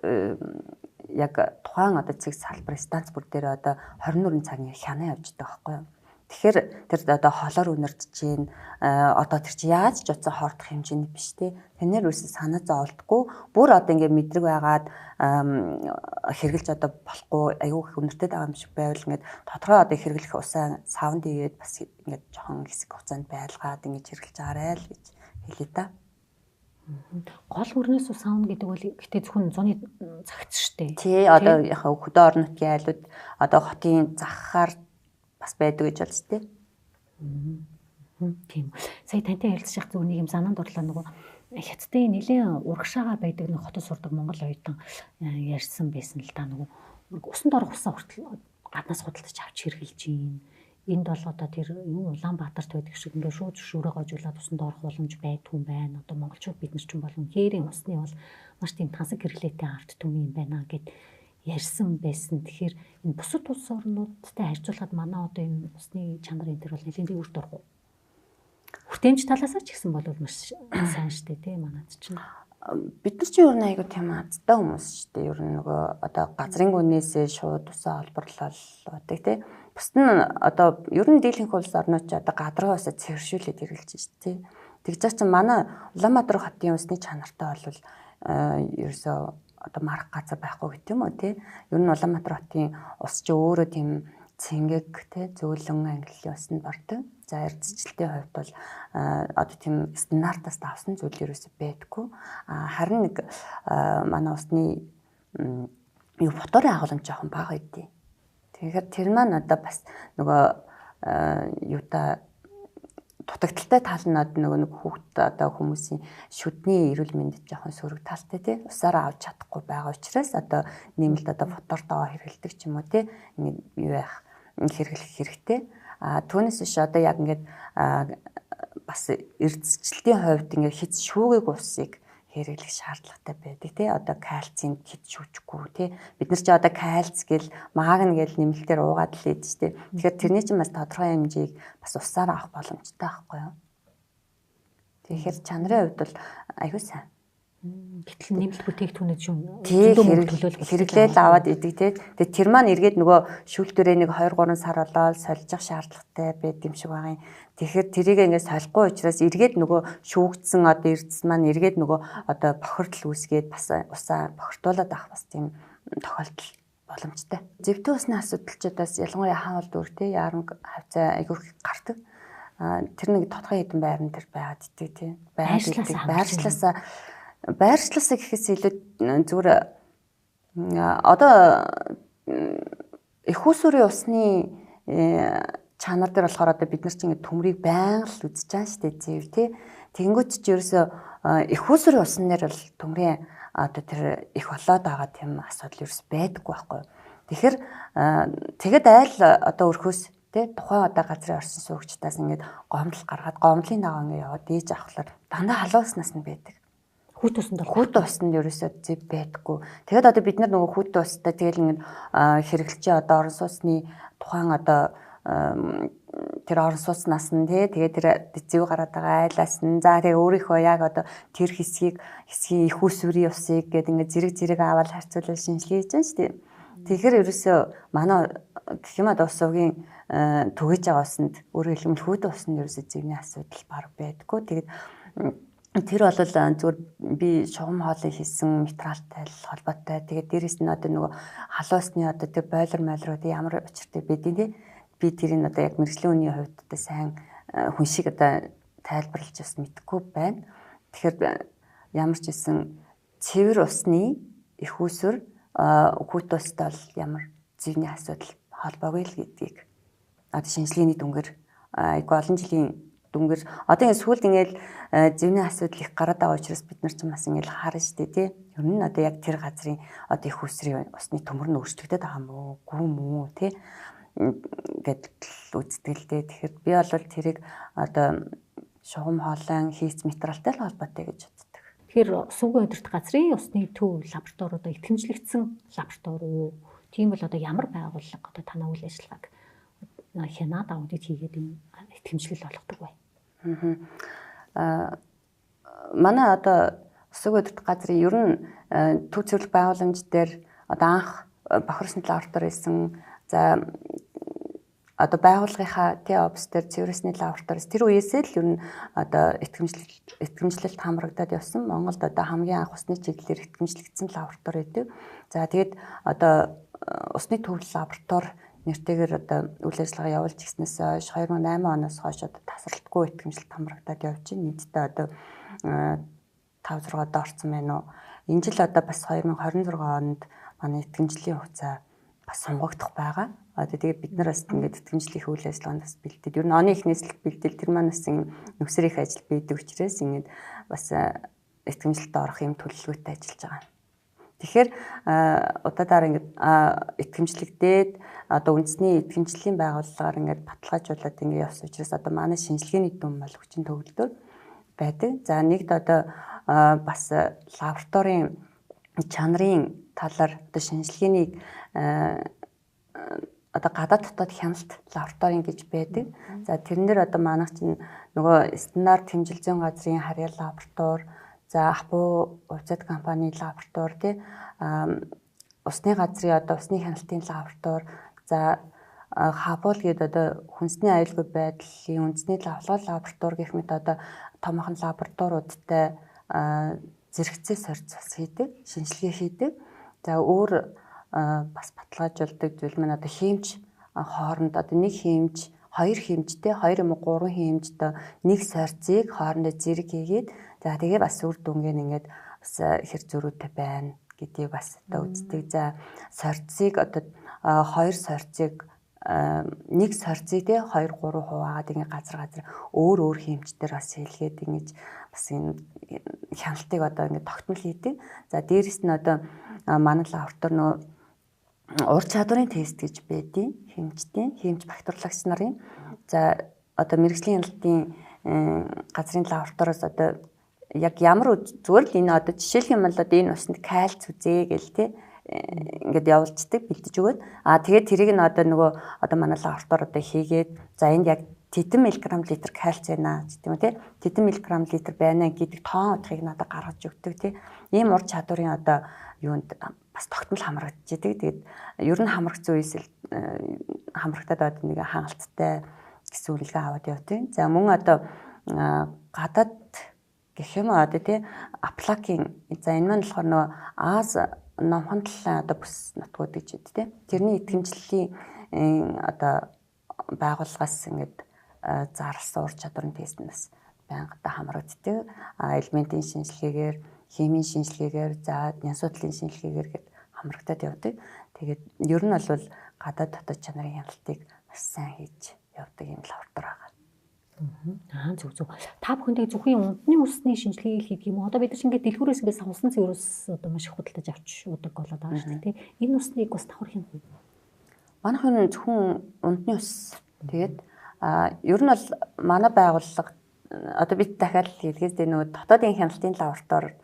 яг тухайн одоо цэг салбар станц бүр дээр одоо 24 цагийн хянаа явж байгаа байхгүй юу. Тэгэхээр тэр одоо холоор үнэрч чинь одоо тэр чи яаж ч утсан хордох хэмжээний биш те. Тэрнэр үс санаа зовлтгүй бүр одоо ингээд мэдрэг байгаад хэрглэж одоо болохгүй аюу их үнэртэй байгаа юм шиг байвал ингээд тодорхой одоо хэрглэх усаа савнд игээд бас ингээд жоохон хэсэг хугацаанд байлгаад ингээд хэрглэж арай л гэж хэлээ та. Гол мөрнөөс савн гэдэг бол гэтээ зөвхөн зуны цагт шүү дээ. Тий одоо яхаа хөдөө орон нутгийн айлууд одоо хотын захаар бас байдаг гэж болж тээ. Тийм. Сая тантай ярилцах зөв нэг юм санаанд орлоо нөгөө хятадын нэлээд урагшаага байдаг нэг хотод сурдаг монгол оюутан ярьсан байсан л да нөгөө усанд орох усаа хүртэл гаднаас худалдаж авч хэрглэж юм. Энд бол одоо тэр юу Улаанбаатарт байдаг шиг ингээ шууд шүүрээ гожуулаад усанд орох боломж байдгүй юм байна. Одоо монголчууд бид нар ч юм болон хээрийн усны бол маш тийм тансаг хэрэглээтэй арт түмэн юм байна гэд ярьсан байсан. Тэгэхээр энэ бусад улс орнуудтай харьцуулахад манай одоо энэ усны чанар энэ төр бол нэлээд үрд орох уу? Хүртээмж талаас ч гэсэн бол маш сайн штэ тий манайд чинь. Бид нар чинь ер нь айгу тийм азтай хүмүүс штэ. Ер нь нөгөө одоо газрын гүнээсээ шууд усаа олборлол байдаг тий. Бусд нь одоо ер нь дийлэнх улс орнууд ч одоо гадаргаа усаа цэвэршүүлээд хэрэглэж штэ тий. Тэгж чинь манай Улаанбаатар хотын усны чанартай бол ерөөсөө одоо марах газар байхгүй гэдэг юм уу тий. Ер нь Улаанбаатар хотын ус чи өөрөө тийм цэнгэг тий зөөлөн ангиллын усанд ордог. За эрдцэлтийн хувьд бол одоо тийм стандартаас давсан зүйл ерөөсөй байдаггүй. Харин нэг манай усны юу фоторын агуулмж жоохон бага байдیں۔ Тэгэхээр тэр маань одоо бас нөгөө юута дутагдaltaй тал нь нөгөө нэг хүүхд одоо хүмүүсийн шүдний эрүүл мэндэд жоохон сөрөг талтай тий усаараа авч чадахгүй байгаа учраас одоо нэмэлт одоо фотортоо хэрэгэлдэг ч юм уу тий ингэ юу яах хэрэглэх хэрэгтэй. Түүнээс биш одоо яг ингээд бас эрдцэлтийн хувьд ингээд хит шүүгийг усыг хэрэглэх шаардлагатай байдаг тий одоо кальцийн хит шүүжгүй тий бид нар ч одоо кальц гэл магн гэл нэмэлтээр уугаад л ийд тий тэгэхээр тэрний чинь бас тодорхой хэмжээг бас усаар авах боломжтой байхгүй юу. Тэгэхээр чанарын хувьд бол аюу сайн. Гэтэл нэмэлт бүтээгдэхүүнүүд шүүн хэрэглээл аваад идэг те. Тэгээ тэр маань эргээд нөгөө шүүлтүрээ нэг 2-3 сар болоод солих шаардлагатай байд юм шиг байгаа юм. Тэгэхээр тэрийг ингээд солихгүй учраас эргээд нөгөө шүүгдсэн одоо эрдэс маань эргээд нөгөө одоо бохирдол үүсгээд бас усаа бохирдуулаад авах бас тийм тохиолдол боломжтой. Зэвтэн усны асуудалчдаас ялангуяа хаан улд те яаранг хавцаа айгүйх гардаг. Тэр нэг тодорхой хэдэн байран дээр байгаад идэг те. Байршлаасаа гэхээс илүү зүгээр одоо их усүрийн усны чанар дээр болохоор одоо бид нар чинь төмрийг байнга л үзэж байгаа шүү дээ зэв тий. Тэгэнгүүт чи ерөөсөө их усүрийн усн дээр бол төмрийн одоо тэр их болоод байгаа тийм асуудал ерөөс байдаггүй байхгүй. Тэгэхээр тэгэд айл одоо өрхөөс тий тухайн одоо газрын орсон суугчдаас ингээд гомдол гаргаад гомдлын дагуу ингээд яваад дээж авахлаар дандаа халууснаас нь байдаг. Хүүт усанд ерөөсөө зэв байдаггүй. Тэгэд одоо бид нар нөгөө хүүт устай тэгэл ингээд хэрэглэж одоо орон сууцны тухайн одоо тэр орон сууцнаас нь тэгээ тэр зэв гараад байгаа айлаас нь за тэгээ өөрийнхөө яг одоо тэр хэсгийн их усүрийн усыг гээд ингээд зэрэг аваад харьцуулаад шинжилгээ хийж байгаа шүү дээ. Тэгэхээр ерөөсөө манай гэх юм одоо ус уугийн түгэж байгаа усанд өөрөөр хэлбэл хүүт усанд ерөөсөө зэвний асуудал баг байдаггүй. Тэгээд тэр бол зүгээр би шугам хоолыг хийсэн материалтай холбоотой. Тэгээд дээрэс нь одоо нөгөө халуусны одоо тэр бойлер ямар учиртай байдیں۔ Тий. Би тэрийг одоо яг мэрэгжлийн үеийн хувьд одоо сайн хүн шиг одоо тайлбарлаж бас мэдэхгүй байна. Тэгэхээр ямар ч гэсэн цэвэр усны их усүр хүүт устай бол ямар зэвний асуудал холбоогүй л гэдгийг одоо шинжилгээний дүнгээр айгүй олон жилийн дүнгээр одоо ингэ сүүлд ингээл зэвний асуудал их гараад байгаа учраас бид нар ч бас ингээл харна шүү дээ тий. Ер нь одоо яг тэр газрын одоо их усрын усны төмөр нь өөрчлөгдөд байгаа юм уу? Гүү мүү тий гэдэл үзтгэлтэй. Тэгэхээр би бол тэрийг одоо шугам хоолой хийц материалтай л холбоотой гэж боддог. Тэгэхээр сүүгийн өдөрт газрын усны төв лаборатори одоо итгэмжлэгдсэн лаборатори юу? Тийм бол одоо ямар байгууллага одоо танай үйл ажиллагааг хянаад аудит хийгээд энэ итгэмжлэл болгодог бай. Манай одоо сүүгийн өдөрт газрын ер нь төв зөвлөх байгууламж дээр одоо анх бохирсны лаборатори исэн. За одоо байгууллагынхаа офс дээр цэвэрлэсний лабораториэс тэр үеэсээ л ер нь одоо итгэмжлэлт хамрагдаад явсан. Монголд одоо хамгийн анх усны чиглэлээр итгэмжлэгдсэн лаборатори гэдэг. За тэгээд одоо усны төв лаборатори нэртэйгээр одоо үйл ажиллагаа явуулж ирснээс хойш 2008 оноос хойш одоо тасралтгүй итгэмжлэлт хамрагдаад явж байна. Нийтдээ одоо 5-6 орцсон байна уу. Энэ жил одоо бас 2026 онд манай итгэмжлэлийн хугацаа бас сонгогдох байгаа. Одоо тэгээд бид нар бас ингээд итгэмжлэлийн үйл ажиллагаанд бас бэлдээд ер нь оны эхнээс л бэлдээл тэр манаас нөхцөл их ажил бийдэг учраас ингээд бас итгэмжлэлд орох юм төлөвлөгөөтэй ажиллаж байгаа. Тэгэхээр удаагаар ингээд итгэмжлэгдээд одоо үндэсний итгэмжлэлийн байгууллагаар ингээд баталгаажуулаад ингээд явсан учраас одоо манай шинжилгээний дүн бол хүчин төгөлдөр байдаг. За нэгд одоо бас лабораторийн чанарын талаар одоо шинжилгээний одоо гадаад дотоод хяналт лабораторийн гэж байдаг. За тэрнэр одоо манайх чинь нөгөө стандарт хэмжил зүйн газрын харьяал лаборатори, за Апу хувьцаат компани лаборатори тий усны газрын одоо усны хяналтын лаборатори, за Хабул гэдэг одоо хүнсний аюулгүй байдлын үндэсний лавлал лаборатори гэх мэт одоо томоохон лабораториудтай зэрэгцээ сорьц бас хийдэг, шинжилгээ хийдэг. За өөр бас баталгаажуулдаг зүйл маань одоо хиймж хооронд одоо нэг хиймж, хоёр хиймжтэй, 2 юм уу 3 хиймжтэй нэг сорьцыг хоорондоо зэрэг хийгээд за тэгээ бас үр дүнгийн ингээд бас хэр зөрүүтэй байна гэдгийг бас одоо үздэг. За сорьцыг одоо 2 сорьцыг нэг сорьцыг те 2-3 хуваагаад ингээд газар өөр хиймжтэр бас хийлгээд ингэж бас энэ хяналтыг одоо ингээд тогтмол хийдэг. За дээрэс нь одоо манай лаборатори нөө ур чадварын тест гэж байдیں۔ Хиймж бактериологч нарын. За одоо мэрэгжлийн хяналтын газрын лабораториос одоо яг ямар зүгээр л энэ одоо жишээлх юм бол одоо энэ усанд кальц үзээ гэл те ингээд явуулцдаг бэлдэж өгөөд тэгээд тэрийг нь одоо нөгөө одоо манай лаборатори одоо хийгээд за энд яг тэдэн миллиграмм литр кальц байна гэдэг юм тий. Тэдэн миллиграмм литр байна гэдэг тоон утгыг надад гаргаж өгдөг тий. Ийм ур чадварын одоо юунд бас тогтмол хамрагдчихэдэг. Тэгээд ер нь хамрагдсан үеэс хамрагдаад нэг хангалттай гэсэн үлгээ аваад явдаг. За мөн одоо гадаад гэх юм одоо тий аплакийн за энэ маань болохоор нөгөө Аз номхон талын одоо бүс нутгууд гэж үү тий. Тэрний итгэмжлэлийн одоо байгууллагаас ингээд зарласан ур чадварын тестнээс байнгата хамрагддаг. Элементийн шинжилгээгээр, химийн шинжилгээгээр, за нянс судлалын шинжилгээгээр гээд хамрагдаад явдаг. Тэгээд ер нь бол гадаад дотоод чанарын хяналтыг маш сайн хийж явдаг юм лаборатори байгаа. Зөв. Та бүхэндээ зөвхөн унтны үсний шинжилгээг хийдэг юм уу? Одоо бид нар ингээд дэлгүүрээс ингээд усан цэврээс одоо маш их худалдаж авч удаг болоод байгаа шүү дээ. Энэ үснийг бас давхар юм уу? Манайх нь зөвхөн унтны ус. Тэгээд ер нь бол манай байгууллага одоо бид дахиад хэлгээд нөгөө дотоодын хяналтын лаборатори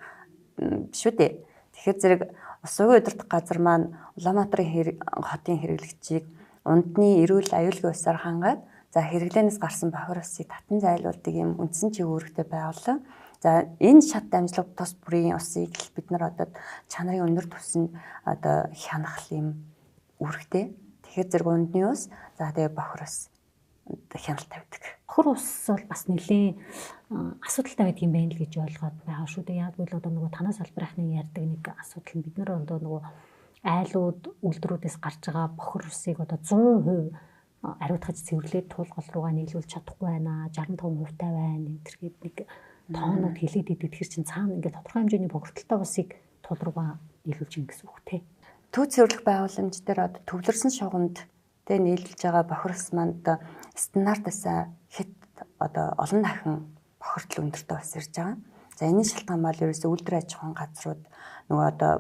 шүү дээ. Тэгэхээр зэрэг ус угийн удирдах газар маань Улаанбаатарын хотын хэрэглэгчийг унтны эрүүл аюулгүй усаар хангаад за хэрэглэнээс гарсан бохир усыг татан зайлуулдаг юм үндсэн чиглэлтэй байгууллага. За энэ шат дамжлага тус бүрийн усыг бид нар одоо чанарын өндөр түвшинд одоо хянах юм үүрэгтэй. Тэгэхээр зэрэг унтны ус за тэгээ бохир ус хяналт тавьдаг. Бохир ус бол бас нэлээд асуудалтай байдаг юм байна л гэж ойлгоод байгаа шүү дээ. Яг л одоо нөгөө танаас салбарынхны ярьдаг нэг асуудал нь бид нар одоо нөгөө айлууд үйлдвэрүүдээс гарч байгаа бохир усыг одоо 100% ариутгаж цэвэрлээд туулгал руугаа нийлүүлж чадахгүй байна. 65% байна. Энэ төр гээд нэг тоонууд хэлээд идэв. Тэр чинь цаана ингээд тодорхой хэмжээний бохирдолтой усыг туул руугаа нийлүүлж ин гэсэн үг те. Төв цэвэрлэх байгууламж дээр одоо төвлөрсөн шугамд тэ нийлүүлж байгаа бохир ус манд стандартаас хэд одоо олон дахин бохирдол өндөртэй ус ирж байгаа. За энэ шалтгаан бол ерөөсөө үйлдвэр аж ахуйн газрууд нөгөө одоо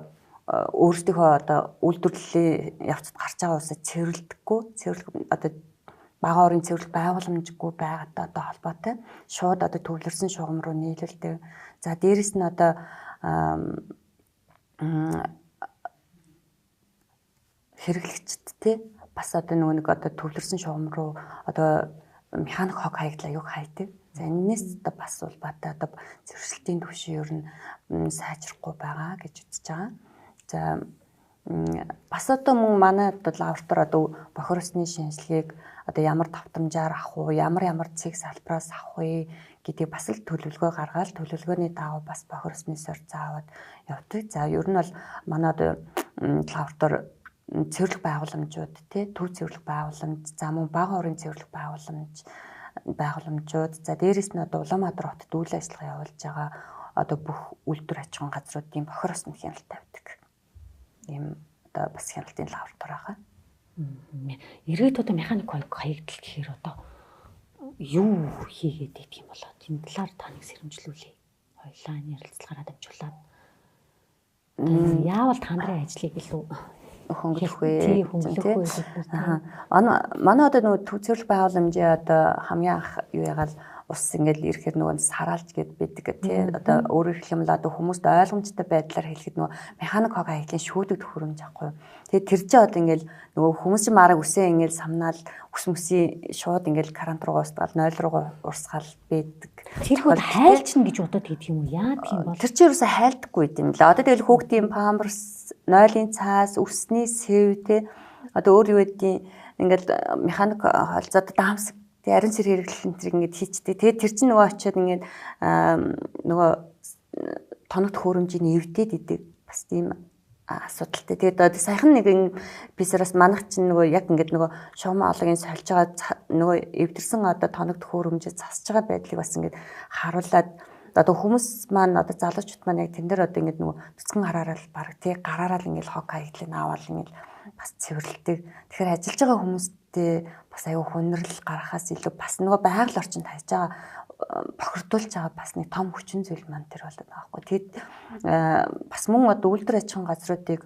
өөрсдийнхөө одоо үйлдвэрлэлийн явцад гарч байгаа усаа цэвэрлэдэггүй, одоо бага орын цэвэрлэх байгууламжгүй байгаатай одоо холбоотой шууд одоо төвлөрсөн шугам руу нийлүүлдэг. За дээрэс нь одоо хэрэглэгчд те бас одоо нэг одоо төвлөрсөн шугам руу одоо механик хог хаягдлаа юг хайдаг. За энэс одоо бас улбаатай одоо зөрчилтийн түвшин ер нь сайжрахгүй байгаа гэж үзэж байгаа. За бас одоо мөн манай лаборатори одоо бохир усны шинжилгээг одоо ямар давтамжаар авах уу, ямар цэг салбараас авах вэ гэдгийг бас л төлөвлөгөө гаргаад төлөвлөгөөний дагуу бас бохир усны сорьц аваад явдаг. За ер нь бол манай одоо лаборатори цэвэрлэх байгууламжууд тий төв цэвэрлэх байгууламж, за мөн бага орын цэвэрлэх байгууламжууд, за дээрэс нь одоо Улаанбаатар хотод үйл ажиллагаа явуулж байгаа одоо бүх үйлдвэр аж ахуйн газруудын бохир усны хяналт тавьдаг. Ийм одоо бас хяналтын лаборатори байгаа. Эргээд одоо механик хаягдал гэхээр одоо юу хийгээд идэх юм болоо тийм талаар та нэг сэрэмжлүүлээ. Хоёлаа ярилцлагаараа дамжуулаад. Яавал та нарын ажлыг илүү хөнгөлөх вэ? Манай одоо нөгөө төв цэвэрлэх байгууламжийн одоо хамгийн анх юу яагаад ус ингээл ирэхээр нөгөө сараалж гээд байдаг тий одоо өөрөөр хэлбэл одоо хүмүүст ойлгомжтой байдлаар хэлэхэд нөгөө механик хог хаягдлын шүүдэг төхөөрөмж аахгүй. Тэгээд тэр чинь одоо ингээл нөгөө хүмүүсийн мараг үсээ ингээл самнаал үс мөсийн шууд ингээл карант руу устгаал 0 руу урсгаал байдаг. Тэр хөл хайлчна гэж бодоод хийдэг юм уу? Яа гэх юм бол тэр чинь ерөөсө хайлдаггүй юм л. Одоо тэгэл хүүхдийн памперс, нойлын цаас, үсний сэв тий одоо өөр юу гэдгийг ингээл механик холцоод даамсаг ариун сэр хэрэглэл энэ ингээд хийчтэй. Тэгээд тэр чинь нөгөө очиод ингээд нөгөө тоногт хөрөмжийг эвдээд идэг. Бас тийм асуудалтай. Тэгээд одоо саяхан нэг писараас манах чинь нөгөө яг ингээд нөгөө шугам алгийн сольж байгаа нөгөө эвдэрсэн одоо тоногт хөрөмжөд засж байгаа байдлыг бас ингээд харуулад одоо хүмүүс маань одоо залуучууд маань яг тэн дээр одоо ингээд нөгөө цэцгэн хараарал баг тий гараараа л ингээд хог хаягдлыг аваад ингээд бас цэвэрлдэг. Тэгэхээр ажиллаж байгаа хүмүүстэй бас аюу хүнрэл гаргахаас илүү бас нөгөө байгаль орчинд хайж байгаа бохирдуулж байгаа бас нэг том хүчин зүйл маань тэр болоод байгаа байхгүй. Тэгэд бас мөн одоо үйлдвэр аж ахуйн газруудыг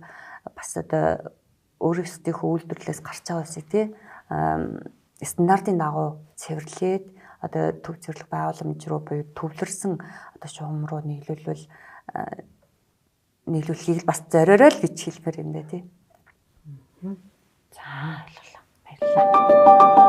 бас одоо өөрсдийнхөө үйлдвэрлэлээс гарч байгаа усыг тий стандартын дагуу цэвэрлээд одоо төв цэвэрлэх байгууламж руу буюу төвлөрсөн одоо шугам руу нийлүүлэхийг бас зориороо л гэж хэлмээр юм даа тий. За ойлголоо. Баярлалаа.